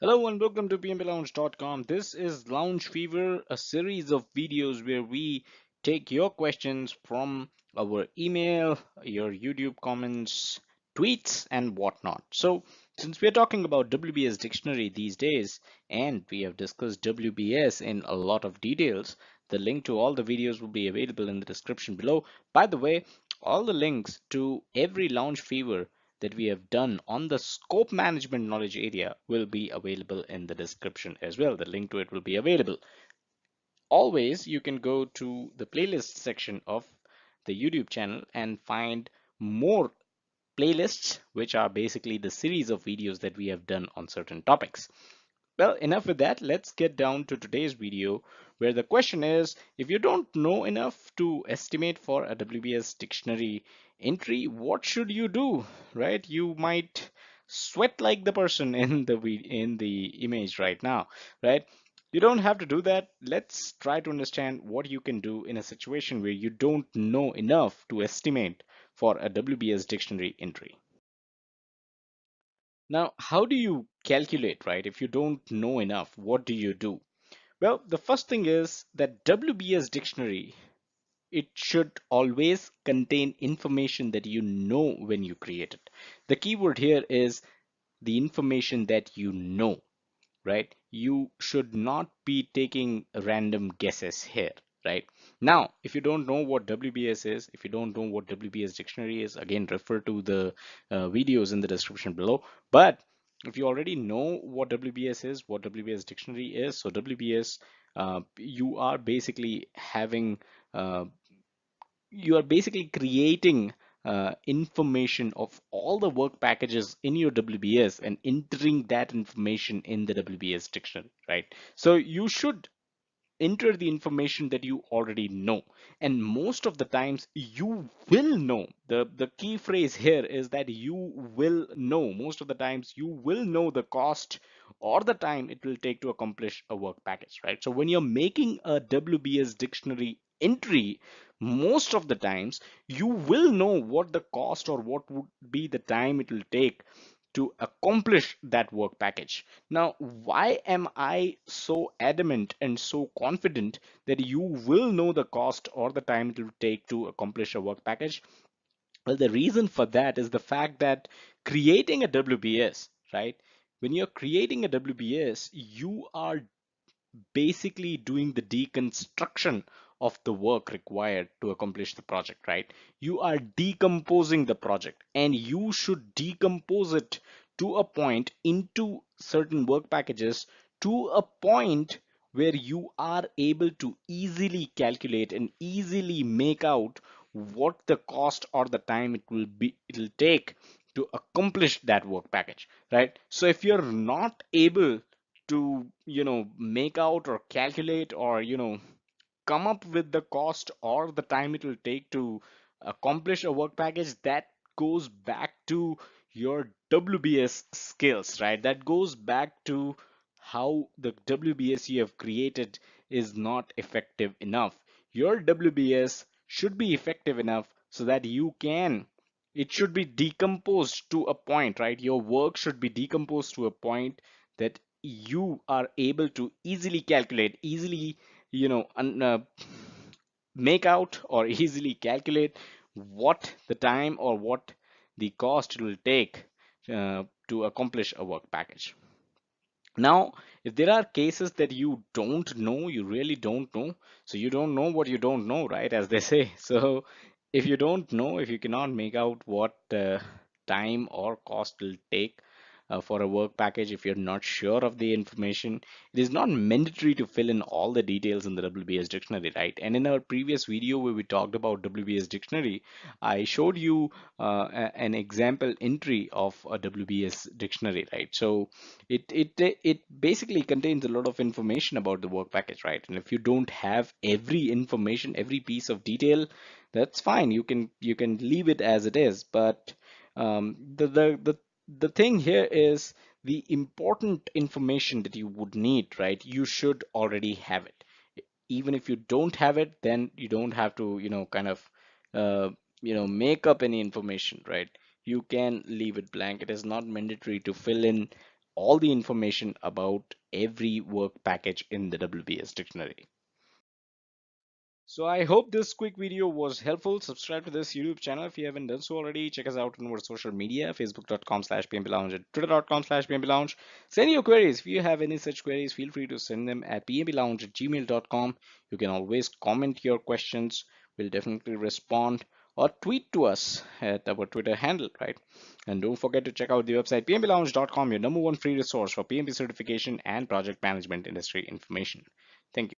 Hello and welcome to pmblounge.com. This is Lounge Fever, a series of videos where we take your questions from our email, your YouTube comments, tweets, and whatnot. So, since we're talking about WBS Dictionary these days, and we have discussed WBS in a lot of details, the link to all the videos will be available in the description below. By the way, all the links to every Lounge Fever that we have done on the scope management knowledge area will be available in the description as well. The link to it will be available. Always, you can go to the playlist section of the YouTube channel and find more playlists, which are basically the series of videos that we have done on certain topics. Well, enough with that. Let's get down to today's video, where the question is, if you don't know enough to estimate for a WBS dictionary entry, what should you do, right? You might sweat like the person in the image right now, right? You don't have to do that. Let's try to understand what you can do in a situation where you don't know enough to estimate for a WBS dictionary entry. Now, how do you calculate, right? If you don't know enough, what do you do? Well, the first thing is that WBS dictionary, it should always contain information that you know when you create it. The keyword here is the information that you know, right? You should not be taking random guesses here, right? Now, if you don't know what WBS is, if you don't know what WBS dictionary is, again, refer to the videos in the description below. But if you already know what WBS is, what WBS dictionary is, so WBS, you are basically having you are basically creating information of all the work packages in your WBS and entering that information in the WBS dictionary, right? So you should enter the information that you already know, and most of the times you will know. The key phrase here is that you will know. Most of the times you will know the cost or the time it will take to accomplish a work package, right? So when you're making a WBS dictionary entry, most of the times you will know what the cost or what would be the time it will take to accomplish that work package. Now, why am I so adamant and so confident that you will know the cost or the time it will take to accomplish a work package? Well, the reason for that is the fact that creating a WBS, right? When you're creating a WBS, you are basically doing the deconstruction of the work required to accomplish the project, right? You are decomposing the project, and you should decompose it to a point into certain work packages to a point where you are able to easily calculate and easily make out what the cost or the time it'll take to accomplish that work package, right? So if you're not able to make out or calculate or come up with the cost or the time it will take to accomplish a work package, that goes back to your WBS skills, right? That goes back to how the WBS you have created is not effective enough. Your WBS should be effective enough so that you can, it should be decomposed to a point, right? Your work should be decomposed to a point that you are able to easily calculate, easily, you know, un, uh, make out or easily calculate what the time or what the cost it will take to accomplish a work package. Now, if there are cases that you don't know, you really don't know, so you don't know what you don't know, right? As they say. So if you don't know, if you cannot make out what time or cost will take for a work package, if you're not sure of the information, it is not mandatory to fill in all the details in the WBS dictionary, right? And in our previous video where we talked about WBS dictionary, I showed you an example entry of a WBS dictionary, right? So it basically contains a lot of information about the work package, right? And if you don't have every information, every piece of detail, that's fine. You can leave it as it is. But the thing here is the important information that you would need, right? You should already have it. Even if you don't have it, then you don't have to, kind of, uh, make up any information, right? You can leave it blank. It is not mandatory to fill in all the information about every work package in the WBS dictionary. So I hope this quick video was helpful. Subscribe to this YouTube channel if you haven't done so already. Check us out on our social media, facebook.com/pmblounge and twitter.com/pmblounge. Send your queries. If you have any such queries, feel free to send them at pmblounge@gmail.com. You can always comment your questions. We'll definitely respond, or tweet to us at our Twitter handle, right? And don't forget to check out the website pmblounge.com, your number one free resource for PMP certification and project management industry information. Thank you.